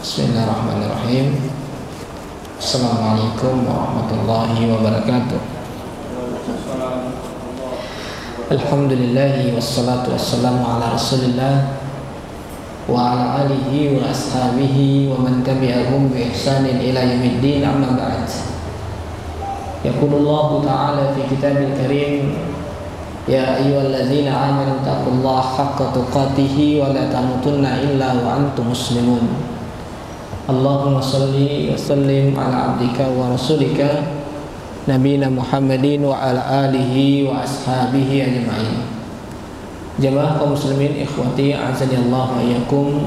Bismillahirrahmanirrahim. Assalamualaikum warahmatullahi wabarakatuh. Alhamdulillahi wassalatu wassalamu ala rasulillah wa ala alihi wa ashabihi wa man tabi'ahum bi ihsanin ila yaumiddin, amma ba'd. Yaqulullahu ta'ala fi kitabil karim, ya ayyuhalladzina amanu taqullaha haqqa tuqatih wa la tamutunna illa wa antum muslimun. Allahumma salli wa sallim ala abdika wa rasulika nabiyina Muhammadin wa ala alihi wa ashabihi ajma'in. Jamaah kaum muslimin ikhwati azani Allah wa iyyakum.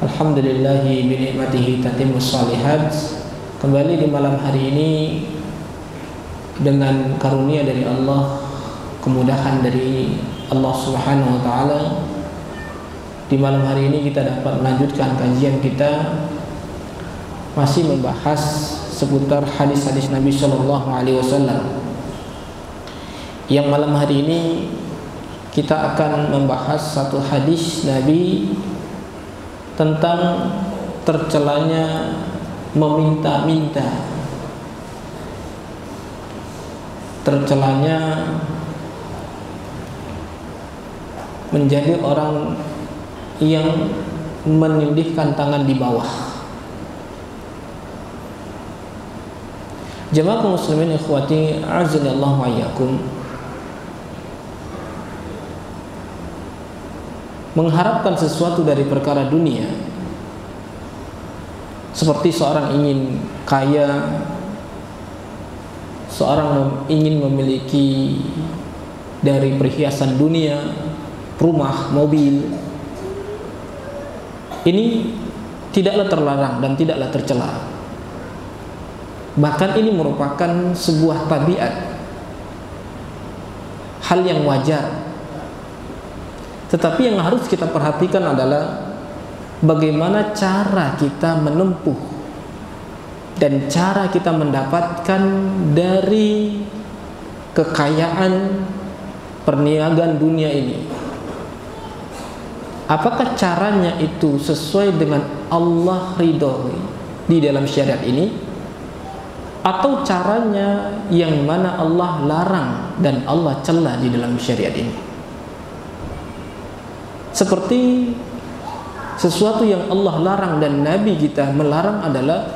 Alhamdulillahi bi ni'matihi tatimmus shalihat. Kembali di malam hari ini dengan karunia dari Allah, kemudahan dari Allah Subhanahu wa taala, di malam hari ini kita dapat melanjutkan kajian kita masih membahas seputar hadis-hadis Nabi Shallallahu Alaihi Wasallam. Yang malam hari ini kita akan membahas satu hadis Nabi tentang tercelanya meminta-minta, tercelanya menjadi orang yang menindihkan tangan di bawah. Jamaah kaum muslimin ikhwati azanillahu wa iyyakum, mengharapkan sesuatu dari perkara dunia, seperti seorang ingin kaya, seorang ingin memiliki dari perhiasan dunia, rumah, mobil, ini tidaklah terlarang dan tidaklah tercela. Bahkan ini merupakan sebuah tabiat, hal yang wajar. Tetapi yang harus kita perhatikan adalah bagaimana cara kita menempuh dan cara kita mendapatkan dari kekayaan perniagaan dunia ini. Apakah caranya itu sesuai dengan Allah ridhoi di dalam syariat ini, atau caranya yang mana Allah larang dan Allah cela di dalam syariat ini? Seperti sesuatu yang Allah larang dan Nabi kita melarang adalah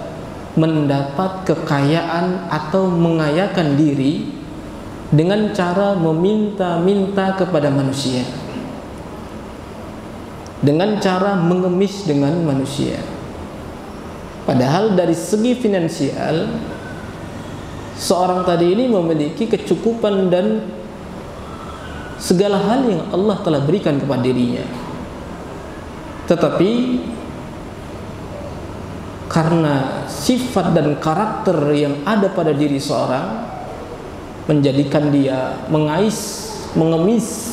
mendapat kekayaan atau mengayakan diri dengan cara meminta-minta kepada manusia, dengan cara mengemis dengan manusia. Padahal dari segi finansial, seorang tadi ini memiliki kecukupan dan segala hal yang Allah telah berikan kepada dirinya. Tetapi karena sifat dan karakter yang ada pada diri seorang menjadikan dia mengais, mengemis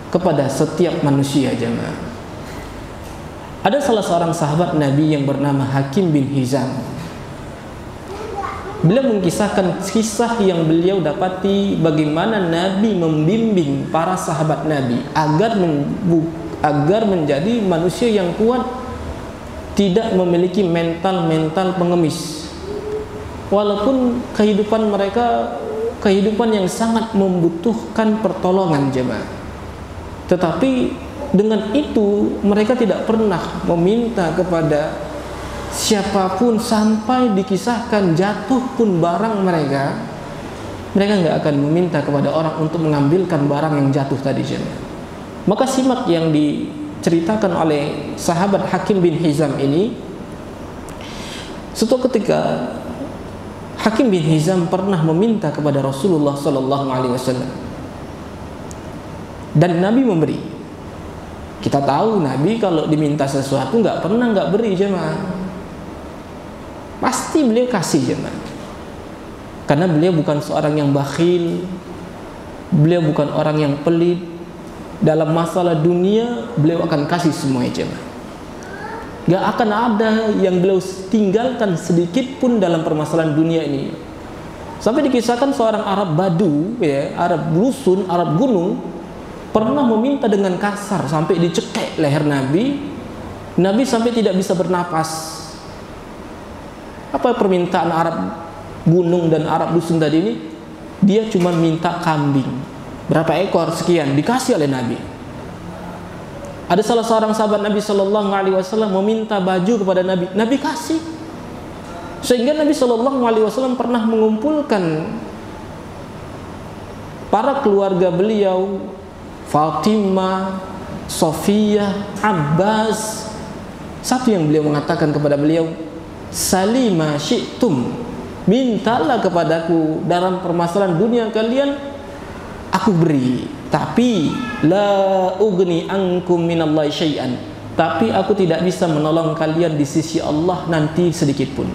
kepada setiap manusia. Jemaah, ada salah seorang sahabat Nabi yang bernama Hakim bin Hizam. Beliau mengisahkan kisah yang beliau dapati bagaimana Nabi membimbing para sahabat Nabi agar menjadi manusia yang kuat, tidak memiliki mental pengemis. Walaupun kehidupan mereka kehidupan yang sangat membutuhkan pertolongan jemaah, tetapi dengan itu mereka tidak pernah meminta kepada siapapun, sampai dikisahkan jatuh pun barang mereka nggak akan meminta kepada orang untuk mengambilkan barang yang jatuh tadi. Maka simak yang diceritakan oleh sahabat Hakim bin Hizam ini. Suatu ketika Hakim bin Hizam pernah meminta kepada Rasulullah Sallallahu Alaihi Wasallam dan Nabi memberi. Kita tahu Nabi kalau diminta sesuatu nggak pernah nggak beri jemaah, pasti beliau kasih jemaah. Karena beliau bukan seorang yang bakhil, beliau bukan orang yang pelit. Dalam masalah dunia beliau akan kasih semua jemaah. Gak akan ada yang beliau tinggalkan sedikit pun dalam permasalahan dunia ini. Sampai dikisahkan seorang Arab Badu, ya, Arab Lusun, Arab Gunung, pernah meminta dengan kasar sampai dicekek leher Nabi Nabi sampai tidak bisa bernapas. Apa permintaan Arab gunung dan Arab dusun tadi ini? Dia cuma minta kambing. Berapa ekor? Sekian. Dikasih oleh Nabi. Ada salah seorang sahabat Nabi Shallallahu Alaihi Wasallam meminta baju kepada Nabi. Nabi kasih. Sehingga Nabi Shallallahu Alaihi Wasallam pernah mengumpulkan para keluarga beliau, Fatimah, Sofiyah, Abbas. Satu yang beliau mengatakan kepada beliau, salima syi'tum, mintalah kepadaku dalam permasalahan dunia kalian, aku beri. Tapi la ugni ankum minallahi syai'an, tapi aku tidak bisa menolong kalian di sisi Allah nanti sedikit pun.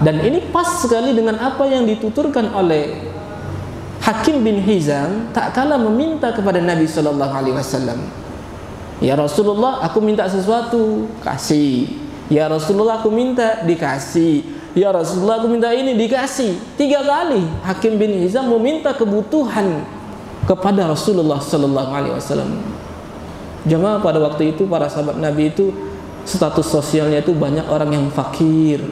Dan ini pas sekali dengan apa yang dituturkan oleh Hakim bin Hizam tak kala meminta kepada Nabi Sallallahu Alaihi Wasallam. Ya Rasulullah, aku minta sesuatu, kasih. Ya Rasulullah, aku minta, dikasih. Ya Rasulullah, aku minta ini, dikasih. 3 kali Hakim bin Hizam meminta kebutuhan kepada Rasulullah Sallallahu Alaihi Wasallam. Jemaah, pada waktu itu para sahabat Nabi itu status sosialnya itu banyak orang yang fakir.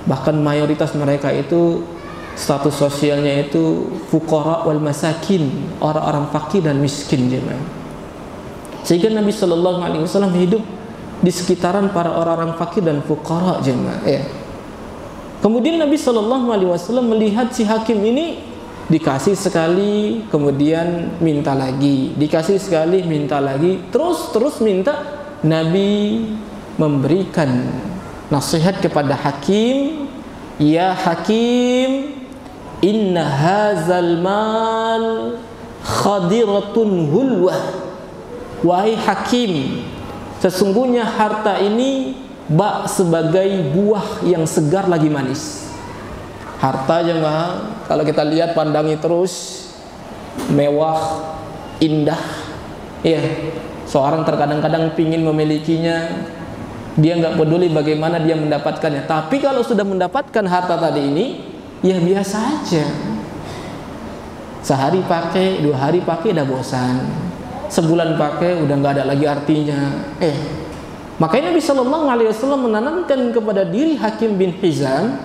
Bahkan mayoritas mereka itu status sosialnya itu fuqara wal masakin, orang-orang fakir dan miskin, jemaah. Sehingga Nabi Sallallahu Alaihi Wasallam hidup di sekitaran para orang-orang fakir dan fuqara, jemaah. Ya. Kemudian Nabi Sallallahu Alaihi Wasallam melihat si Hakim ini dikasih sekali, kemudian minta lagi, dikasih sekali, minta lagi, terus minta. Nabi memberikan nasihat kepada Hakim, ya Hakim, inna hazal mal khadiratun hulwah. Wahai Hakim, sesungguhnya harta ini bak sebagai buah yang segar lagi manis. Harta, jemaah, kalau kita lihat pandangi terus mewah, indah, ya. Seorang terkadang-kadang pingin memilikinya, dia nggak peduli bagaimana dia mendapatkannya. Tapi kalau sudah mendapatkan harta tadi ini, ya biasa aja. Sehari pakai, 2 hari pakai udah bosan. Sebulan pakai udah nggak ada lagi artinya. Makanya Nabi Sallallahu Alaihi Wasallam menanamkan kepada diri Hakim bin Hizam,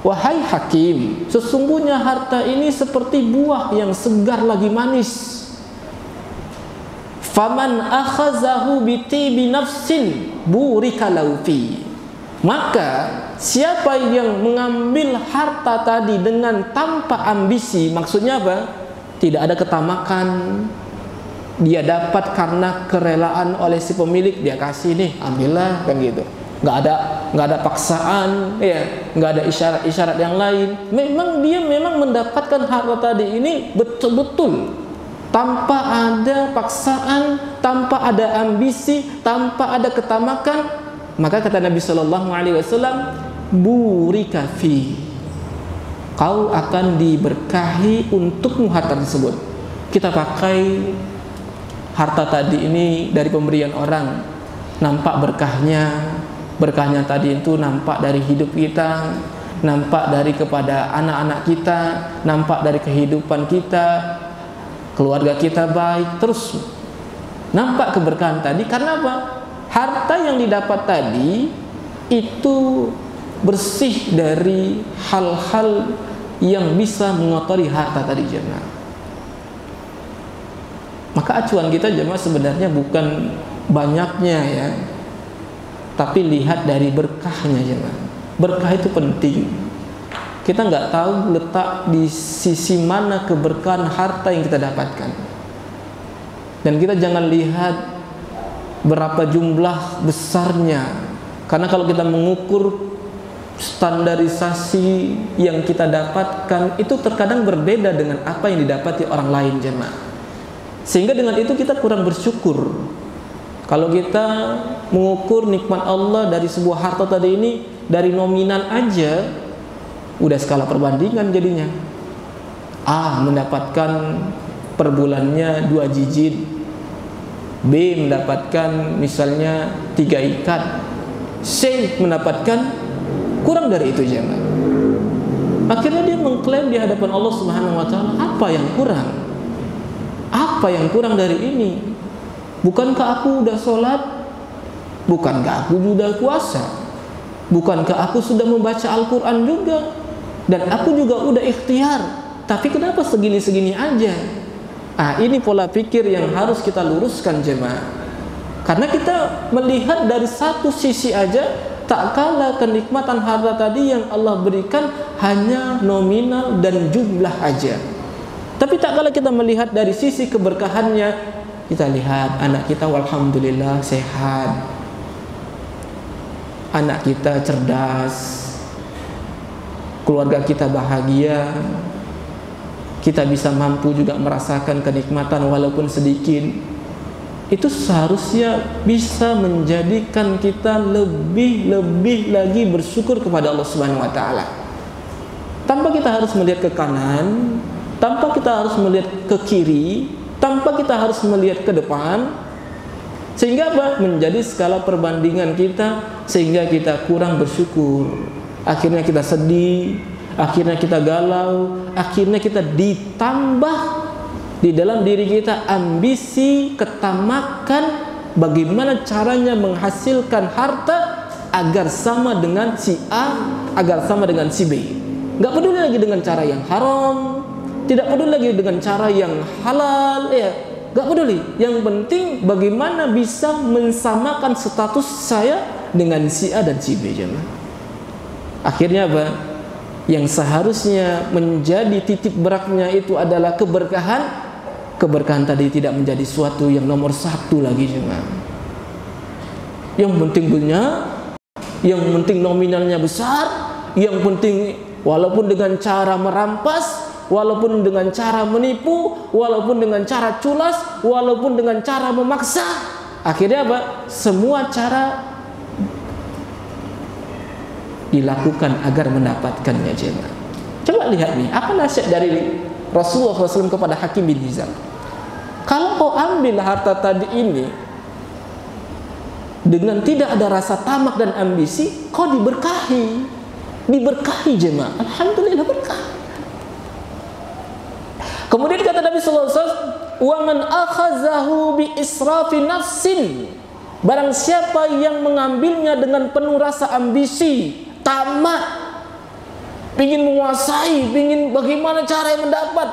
wahai Hakim, sesungguhnya harta ini seperti buah yang segar lagi manis. Faman akhazahu bitibi nafsin burika lahu fi. Maka siapa yang mengambil harta tadi dengan tanpa ambisi, maksudnya apa? Tidak ada ketamakan, dia dapat karena kerelaan oleh si pemilik, dia kasih nih, ambillah, kan gitu. Nggak ada paksaan, ya, nggak ada isyarat-isyarat yang lain. Memang dia mendapatkan harta tadi ini betul-betul tanpa ada paksaan, tanpa ada ambisi, tanpa ada ketamakan. Maka kata Nabi Sallallahu Alaihi Wasallam, burika fi, kau akan diberkahi untukmu harta tersebut. Kita pakai harta tadi ini dari pemberian orang, nampak berkahnya. Berkahnya tadi itu nampak dari hidup kita, nampak dari kepada anak-anak kita, nampak dari kehidupan kita, keluarga kita baik, terus nampak keberkahan tadi. Karena apa? Harta yang didapat tadi itu bersih dari hal-hal yang bisa mengotori harta tadi, jemaah. Maka acuan kita, jemaah, sebenarnya bukan banyaknya, ya, tapi lihat dari berkahnya, jemaah. Berkah itu penting. Kita nggak tahu letak di sisi mana keberkahan harta yang kita dapatkan. Dan kita jangan lihat berapa jumlah besarnya, karena kalau kita mengukur standarisasi yang kita dapatkan itu terkadang berbeda dengan apa yang didapati orang lain, jemaah. Sehingga dengan itu kita kurang bersyukur. Kalau kita mengukur nikmat Allah dari sebuah harta tadi ini dari nominal aja, udah skala perbandingan jadinya. A mendapatkan per bulannya 2 jijit, B mendapatkan misalnya 3 ikat, C mendapatkan kurang dari itu, jemaah. Akhirnya dia mengklaim di hadapan Allah Subhanahu wa taala, apa yang kurang? Apa yang kurang dari ini? Bukankah aku udah sholat, Bukankah aku sudah puasa? Bukankah aku sudah membaca Al-Quran juga? Dan aku juga udah ikhtiar. Tapi kenapa segini-segini aja? Ini pola pikir yang harus kita luruskan jemaah. Karena kita melihat dari satu sisi aja, tak kala kenikmatan harta tadi yang Allah berikan hanya nominal dan jumlah aja. Tapi tak kala kita melihat dari sisi keberkahannya, kita lihat anak kita walhamdulillah sehat, anak kita cerdas, keluarga kita bahagia, kita bisa mampu juga merasakan kenikmatan walaupun sedikit. Itu seharusnya bisa menjadikan kita lebih lagi bersyukur kepada Allah Subhanahu wa taala. Tanpa kita harus melihat ke kanan, tanpa kita harus melihat ke kiri, tanpa kita harus melihat ke depan, sehingga apa? Menjadi skala perbandingan kita, sehingga kita kurang bersyukur. Akhirnya kita sedih, akhirnya kita galau, akhirnya kita ditambah di dalam diri kita ambisi, ketamakan, bagaimana caranya menghasilkan harta agar sama dengan si A, agar sama dengan si B. Gak peduli lagi dengan cara yang haram, tidak peduli lagi dengan cara yang halal, ya, gak peduli. Yang penting bagaimana bisa mensamakan status saya dengan si A dan si B. Akhirnya apa? Yang seharusnya menjadi titik beratnya itu adalah keberkahan. Keberkahan tadi tidak menjadi suatu yang nomor satu lagi jemaah. Yang penting banyak, yang penting nominalnya besar, yang penting walaupun dengan cara merampas, walaupun dengan cara menipu, walaupun dengan cara culas, walaupun dengan cara memaksa. Akhirnya apa? Semua cara dilakukan agar mendapatkannya jemaah. Coba lihat nih, apa nasihat dari Rasulullah SAW kepada Hakim bin Hizam. Kalau kau ambil harta tadi ini dengan tidak ada rasa tamak dan ambisi, kau diberkahi. Diberkahi jemaah. Alhamdulillah berkah. Kemudian kata Nabi sallallahu alaihi wasallam, "Wa man akhazahu bi israfi nafsin." Barang siapa yang mengambilnya dengan penuh rasa ambisi, tamak, ingin menguasai, ingin bagaimana cara yang mendapat,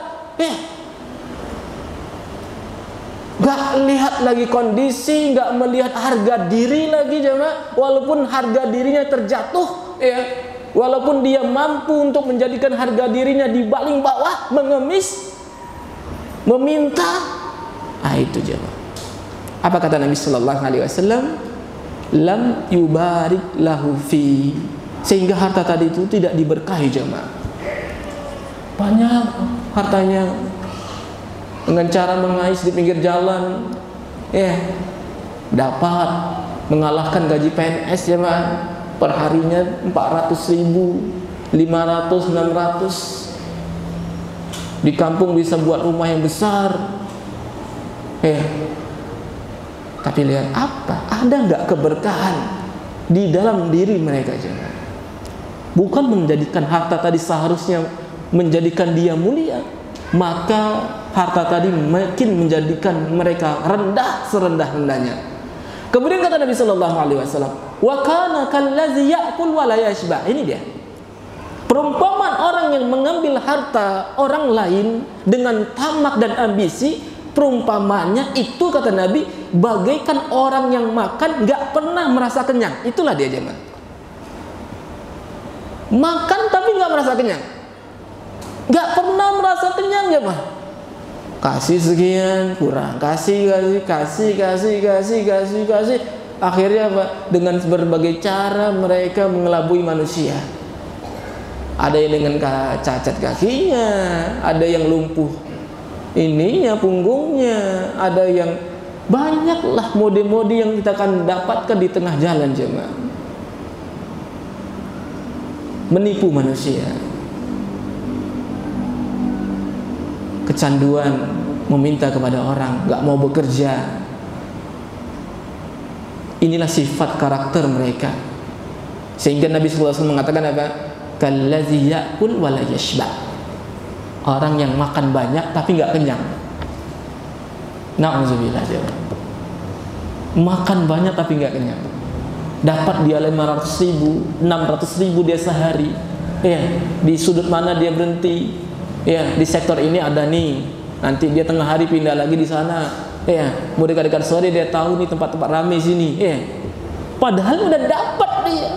gak lihat lagi kondisi, gak melihat harga diri lagi jemaah. Walaupun harga dirinya terjatuh, walaupun dia mampu untuk menjadikan harga dirinya di paling bawah, mengemis, meminta, itu jemaah. Apa kata Nabi Sallallahu Alaihi Wasallam? Lam yubarik lahu fi, sehingga harta tadi itu tidak diberkahi jemaah. Banyak hartanya dengan cara mengais di pinggir jalan, dapat mengalahkan gaji PNS jemaah, perharinya 400.000, 500, 600. Di kampung bisa buat rumah yang besar. Tapi lihat apa? Ada nggak keberkahan di dalam diri mereka jemaah? Bukan menjadikan harta tadi seharusnya menjadikan dia mulia, maka harta tadi makin menjadikan mereka rendah serendah-rendahnya. Kemudian kata Nabi Sallallahu Alaihi Wasallam, wa kana kallazi ya'kul wa la yashba. Ini dia perumpamaan orang yang mengambil harta orang lain dengan tamak dan ambisi. Perumpamaannya itu kata Nabi bagaikan orang yang makan gak pernah merasa kenyang. Itulah dia jemaah. Makan tapi gak merasa kenyang, gak pernah merasa kenyang jemaah. Kasih sekian, kurang, kasih. Akhirnya apa? Dengan berbagai cara mereka mengelabui manusia. Ada yang dengan cacat kakinya, ada yang lumpuh ininya, punggungnya, ada yang banyaklah mode-mode yang kita akan dapatkan di tengah jalan jemaah. Menipu manusia, kecanduan meminta kepada orang, gak mau bekerja. Inilah sifat karakter mereka. Sehingga Nabi sallallahu alaihi wasallam mengatakan apa? Kallazi ya'kul wa la yashba. Orang yang makan banyak tapi gak kenyang. Na'udzubillah. Makan banyak tapi gak kenyang. dapat dia 500.000, 600.000 dia sehari. Ya, di sudut mana dia berhenti? Ya, di sektor ini ada nih. Nanti dia tengah hari pindah lagi di sana. Ya, mau dekat-dekat sore dia tahu nih tempat-tempat ramai sini. Ya. Padahal udah dapat dia.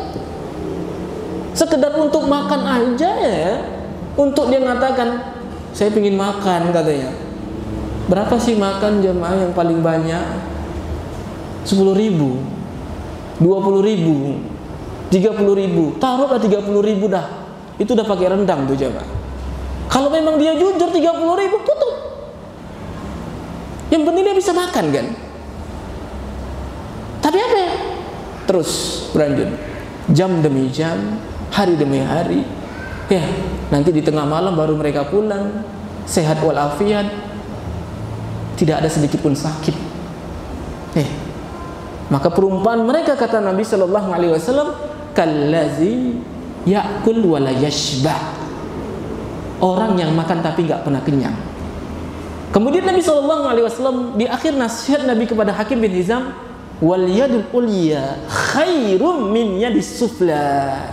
Sekedar untuk makan aja ya. Untuk dia mengatakan, saya ingin makan katanya. Berapa sih makan jemaah yang paling banyak? 10.000, 20.000, 30.000. Taruhlah 30.000 dah. Itu udah pakai rendang tuh jemaah. Kalau memang dia jujur 30.000 tutup. Yang penting dia bisa makan kan. Tapi apa ya? Terus berlanjut. Jam demi jam, hari demi hari. Ya, nanti di tengah malam baru mereka pulang, sehat walafiat, tidak ada sedikit pun sakit. Maka perumpamaan mereka, kata Nabi Shallallahu Alaihi Wasallam, kallazi yakul wala yashbah, orang yang makan tapi nggak pernah kenyang. Kemudian Nabi Shallallahu Alaihi Wasallam di akhir nasihat Nabi kepada Hakim bin Hizam, wal yadul ulya khairum min yadis sufla,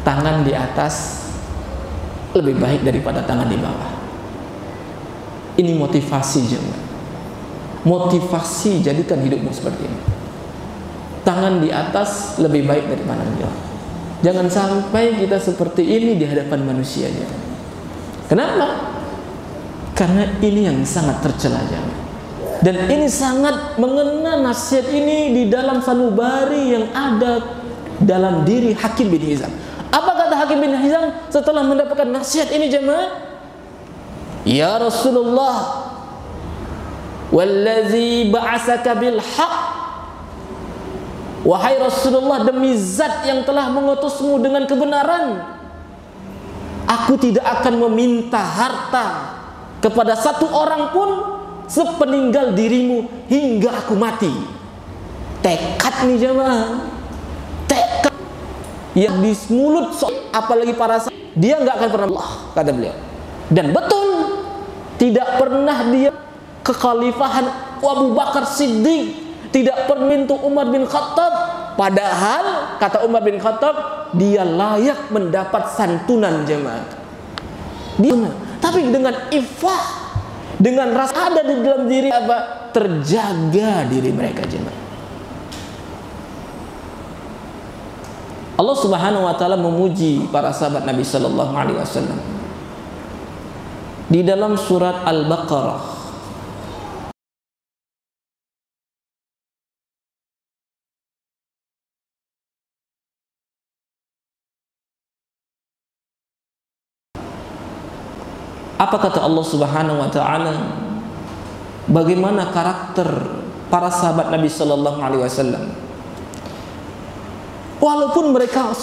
tangan di atas lebih baik daripada tangan di bawah. Ini motivasi jemaah. Motivasi, jadikan hidupmu seperti ini. Tangan di atas lebih baik daripada di bawah. Jangan sampai kita seperti ini di hadapan manusia. Kenapa? Karena ini yang sangat tercela jemaah. Dan ini sangat mengena nasihat ini di dalam sanubari yang ada dalam diri Hakim bin Hizam. Apa kata Hakim bin Hizam setelah mendapatkan nasihat ini jemaah? Ya Rasulullah, wallazi ba'asaka bil haq, wahai Rasulullah, demi zat yang telah mengutusmu dengan kebenaran, aku tidak akan meminta harta kepada satu orang pun sepeninggal dirimu hingga aku mati. Tekad nih jemaah, tekad yang di mulut, apalagi para sahabat, dia nggak akan pernah Allah, kata beliau. Dan betul, tidak pernah dia kekhalifahan Abu Bakar Siddiq, tidak pernah minta Umar bin Khattab. Padahal kata Umar bin Khattab, dia layak mendapat santunan jemaah. Dia, tapi dengan ifah, dengan rasa ada di dalam diri apa? Terjaga diri mereka jemaah. Allah Subhanahu wa taala memuji para sahabat Nabi sallallahu alaihi wasallam di dalam surat Al-Baqarah. Apa kata Allah Subhanahu wa taala? Bagaimana karakter para sahabat Nabi sallallahu alaihi wasallam? Walaupun mereka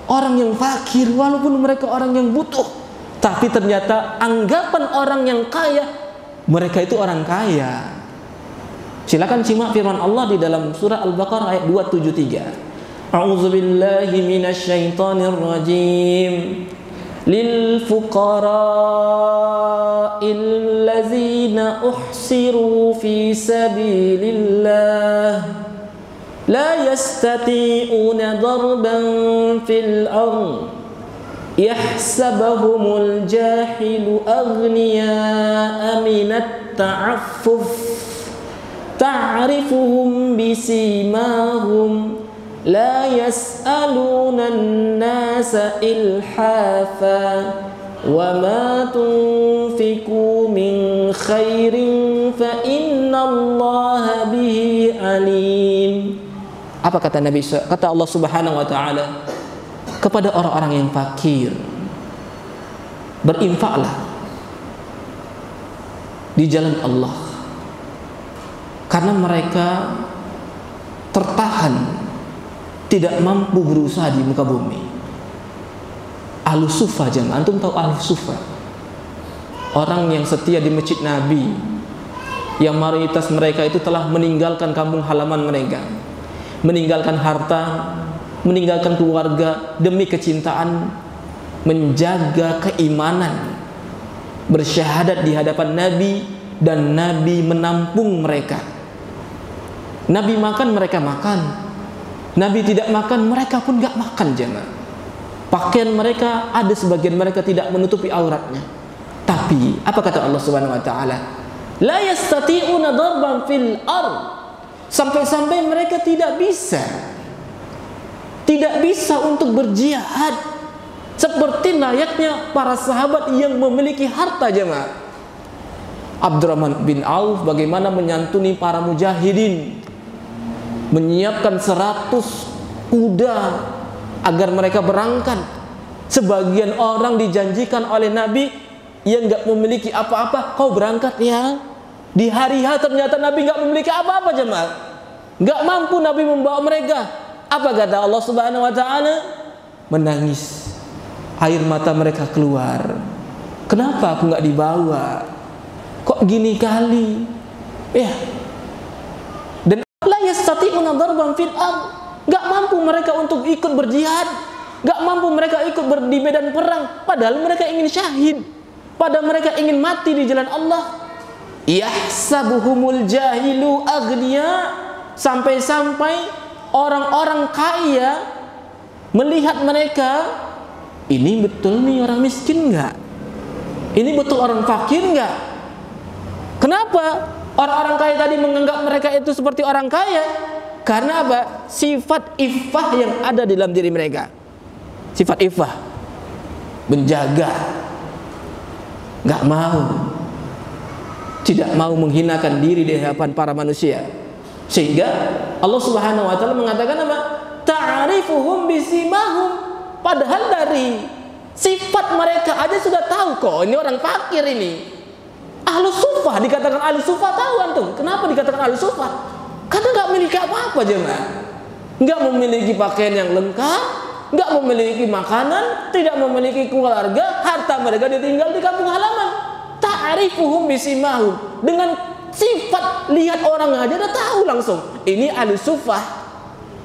orang yang fakir, walaupun mereka orang yang butuh, tapi ternyata anggapan orang yang kaya, mereka itu orang kaya. Silakan simak firman Allah di dalam surah Al-Baqarah ayat 273. A'udzubillahi minasyaitonir rajim. Lil fuqara'il ladzina uhsiru fi sabilillah la yastati'una darban fil ardh yahsabuhumul jahilu aghniya'a minat ta'affuf ta'rifuhum bisimahum la yas'aluna an-nasa ilhafa wa ma tunfiqu min khairin fa innallaha bihi alim. Apa kata Nabi, kata Allah Subhanahu wa taala kepada orang-orang yang fakir, berinfaklah di jalan Allah karena mereka tertahan, tidak mampu berusaha di muka bumi. Ahlus Sufa jemaah, antum tahu Ahlus Sufa? Orang yang setia di masjid Nabi, yang mayoritas mereka itu telah meninggalkan kampung halaman mereka, meninggalkan harta, meninggalkan keluarga demi kecintaan, menjaga keimanan, bersyahadat di hadapan Nabi, dan Nabi menampung mereka. Nabi makan, mereka makan. Nabi tidak makan, mereka pun gak makan jemaah. Pakaian mereka, ada sebagian mereka tidak menutupi auratnya. Tapi apa kata Allah Subhanahu wa taala? La yastati'una darban fil ard. Sampai-sampai mereka tidak bisa untuk berjihad seperti layaknya para sahabat yang memiliki harta jemaah. Abdurrahman bin Auf bagaimana menyantuni para mujahidin, menyiapkan 100 kuda agar mereka berangkat. Sebagian orang dijanjikan oleh Nabi yang nggak memiliki apa-apa, kau berangkat ya. Di hari H ternyata Nabi nggak memiliki apa-apa jemaah, nggak mampu Nabi membawa mereka. Apa kata Allah Subhanahu Wa Taala? Menangis, air mata mereka keluar. Kenapa aku nggak dibawa? Kok gini kali? Ya. Dan la yastati'una darban fil ard. Nggak mampu mereka untuk ikut berjihad, nggak mampu mereka ikut di medan perang. Padahal mereka ingin syahid. Padahal mereka ingin mati di jalan Allah. Yahsabuhumul jahilu aghnia, sampai-sampai orang-orang kaya melihat mereka, ini betul nih orang miskin nggak? Ini betul orang fakir nggak? Kenapa orang-orang kaya tadi menganggap mereka itu seperti orang kaya? Karena apa? Sifat iffah yang ada di dalam diri mereka. Sifat iffah, menjaga, nggak mau, tidak mau menghinakan diri di hadapan para manusia. Sehingga Allah Subhanahu wa taala mengatakan apa? Ta'rifuhum bisimahum. Padahal dari sifat mereka aja sudah tahu kok ini orang fakir ini. Ahlus Suffah, dikatakan Ahlus Suffah, tahu antum? Kenapa dikatakan Ahlus Suffah? Karena nggak memiliki apa-apa jemaah. Nggak memiliki pakaian yang lengkap, nggak memiliki makanan, tidak memiliki keluarga, harta mereka ditinggal di kampung halaman. Ta'rifuhum bisimahum. Dengan sifat lihat orang aja udah tahu langsung. Ini Ahlus Suffah.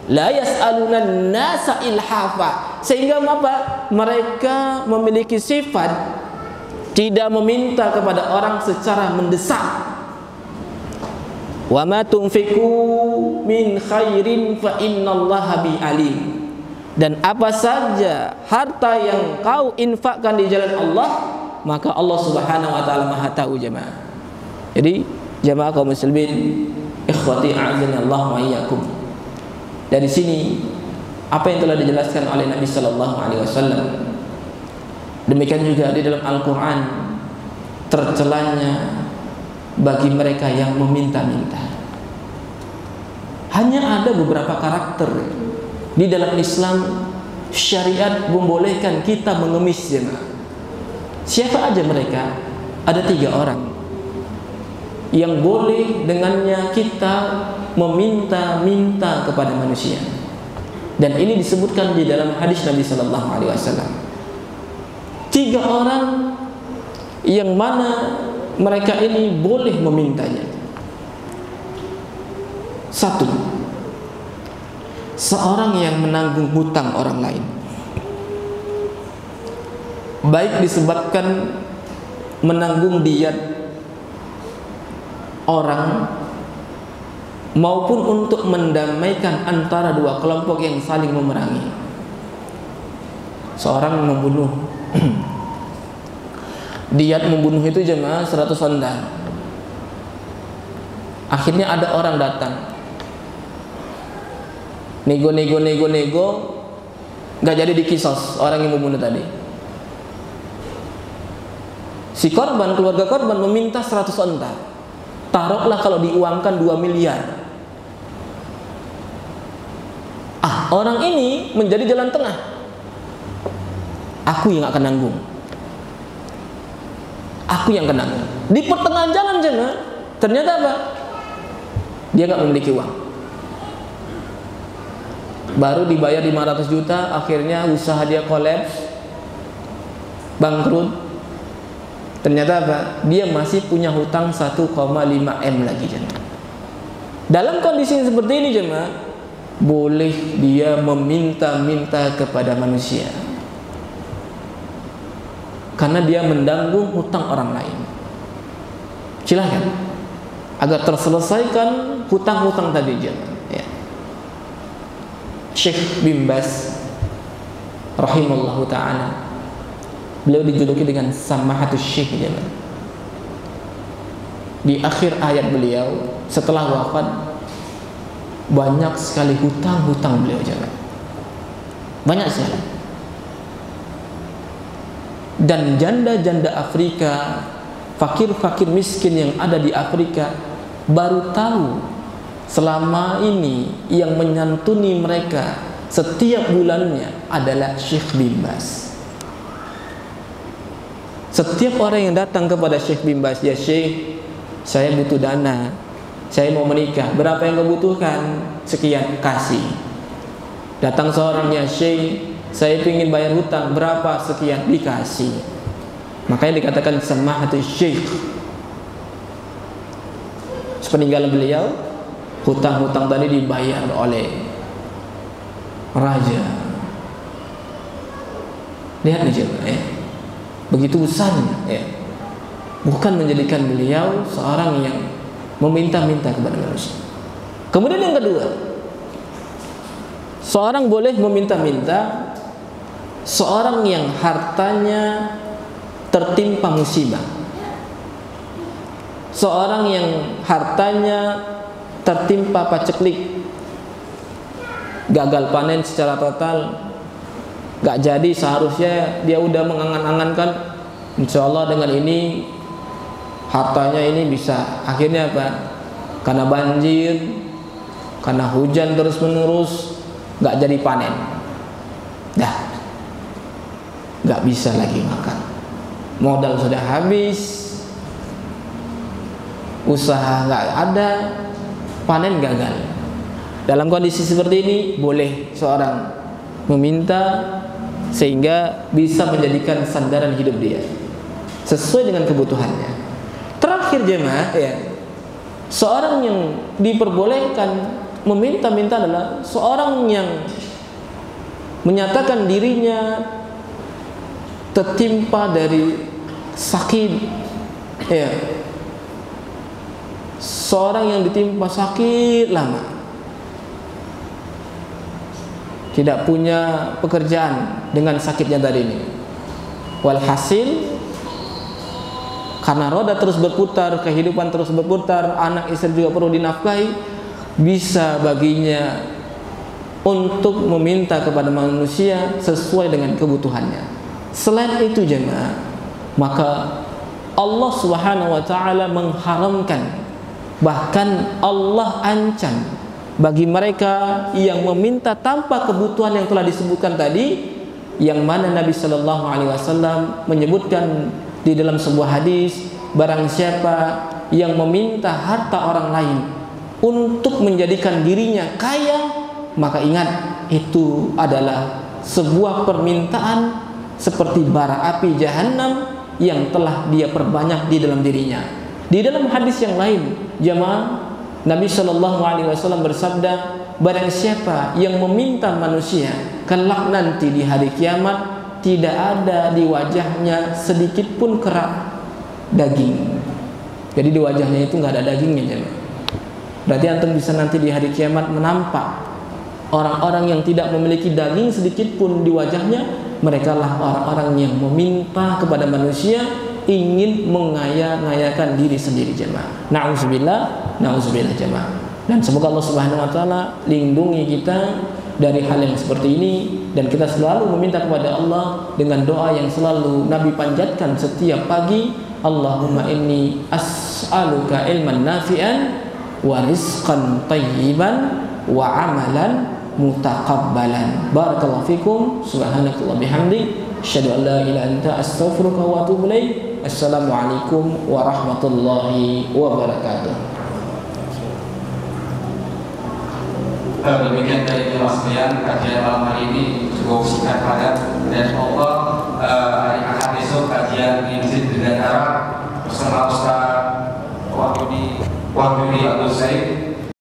La yas'aluna nasa ilhafa. Sehingga apa? Mereka memiliki sifat tidak meminta kepada orang secara mendesak. Wa ma tunfiqu min khairin fa innallaha bi alim. Dan apa saja harta yang kau infakkan di jalan Allah, maka Allah Subhanahu wa taala Maha tahu jemaah. Jadi jemaah kaum muslimin, ikhwati a'azani Allah wa iyyakum. Dari sini apa yang telah dijelaskan oleh Nabi sallallahu alaihi wasallam, demikian juga di dalam Al-Qur'an, tercelanya bagi mereka yang meminta-minta. Hanya ada beberapa karakter di dalam Islam, syariat membolehkan kita mengemis jemaah. Siapa aja mereka? Ada 3 orang yang boleh dengannya kita meminta-minta kepada manusia. Dan ini disebutkan di dalam hadis Nabi sallallahu alaihi wasallam. 3 orang yang mana mereka ini boleh memintanya. 1, seorang yang menanggung hutang orang lain, baik disebabkan menanggung diat orang maupun untuk mendamaikan antara 2 kelompok yang saling memerangi. Seorang membunuh, diat membunuh itu jemaah 100 onta. Akhirnya ada orang datang, nego, nggak jadi dikisos orang yang membunuh tadi. Si korban, keluarga korban meminta 100 onta. Taruhlah kalau diuangkan 2 miliar. Orang ini menjadi jalan tengah. Aku yang akan nanggung. Aku yang kena. Di pertengahan jalan jemaah, ternyata apa? Dia nggak memiliki uang. Baru dibayar 500 juta, akhirnya usaha dia kolaps, bangkrut. Ternyata apa? Dia masih punya hutang 1,5 M lagi jemaah. Dalam kondisi seperti ini jemaah, boleh dia meminta-minta kepada manusia, karena dia menanggung hutang orang lain. Silahkan. agar terselesaikan hutang-hutang tadi jemaah. Ya. Syekh bin Baz rahimallahu taala, beliau dijuluki dengan Samahatus Syekh jemaah. Di akhir ayat beliau setelah wafat, banyak sekali hutang-hutang beliau jemaah. Banyak sekali. Dan janda-janda Afrika, fakir-fakir miskin yang ada di Afrika baru tahu selama ini yang menyantuni mereka setiap bulannya adalah Syekh bin Baz. Setiap orang yang datang kepada Syekh bin Baz, ya Syekh, saya butuh dana, saya mau menikah, berapa yang kau butuhkan? Sekian, kasih. Datang seorang, ya Syekh, saya ingin bayar hutang, berapa? Sekian, dikasih. Makanya dikatakan Samahatus Syekh. Sepeninggal beliau, hutang-hutang tadi dibayar oleh raja. Lihat nih coba ya, begitu besarnya ya. Bukan menjadikan beliau seorang yang meminta-minta kepada manusia. Kemudian yang kedua, seorang boleh meminta-minta seorang yang hartanya tertimpa musibah, seorang yang hartanya tertimpa paceklik, gagal panen secara total, gak jadi seharusnya dia udah mengangan-angankan, insya Allah dengan ini hartanya ini bisa, akhirnya apa? Karena banjir, karena hujan terus menerus, gak jadi panen, dah gak bisa lagi makan, modal sudah habis, usaha gak ada, panen gagal. Dalam kondisi seperti ini boleh seorang meminta sehingga bisa menjadikan sandaran hidup dia sesuai dengan kebutuhannya. Terakhir jemaah ya, seorang yang diperbolehkan meminta-minta adalah seorang yang menyatakan dirinya tertimpa dari sakit ya, seorang yang ditimpa sakit lama, tidak punya pekerjaan dengan sakitnya tadi ini. Walhasil karena roda terus berputar, kehidupan terus berputar, anak istri juga perlu dinafkahi, bisa baginya untuk meminta kepada manusia sesuai dengan kebutuhannya. Selain itu jemaah, maka Allah Subhanahu wa taala mengharamkan, bahkan Allah ancam bagi mereka yang meminta tanpa kebutuhan yang telah disebutkan tadi, yang mana Nabi Shallallahu Alaihi Wasallam menyebutkan di dalam sebuah hadis, barang siapa yang meminta harta orang lain untuk menjadikan dirinya kaya, maka ingat itu adalah sebuah permintaan seperti bara api jahanam yang telah dia perbanyak di dalam dirinya. Di dalam hadis yang lain, jemaah, Nabi Shallallahu Alaihi Wasallam bersabda, barang siapa yang meminta manusia kelak nanti di hari kiamat, tidak ada di wajahnya sedikit pun kerak daging. Jadi di wajahnya itu nggak ada dagingnya jemaah. Berarti antum bisa nanti di hari kiamat menampak orang-orang yang tidak memiliki daging sedikit pun di wajahnya. Mereka lah orang-orang yang meminta kepada manusia, ingin mengaya-ngayakan diri sendiri jemaah. Na'udzubillah, na'udzubillah jemaah. Dan semoga Allah Subhanahu wa taala lindungi kita dari hal yang seperti ini, dan kita selalu meminta kepada Allah dengan doa yang selalu Nabi panjatkan setiap pagi, Allahumma inni as'aluka ilman nafi'an wa rizqan tayyiban wa amalan mutaqabbalan. Barakallahu fikum, subhanakallah bihamdi, asyhadu an la ilaha illa anta astaghfiruka wa atubu ilaik. Assalamualaikum warahmatullahi wabarakatuh. Demikian dari kelas sekalian, kajian malam hari ini cukup singkat padat, dan Allah hari Ahad besok kajian di Masjid Bidadara bersama Ustaz Wahyudi Abdul Zaid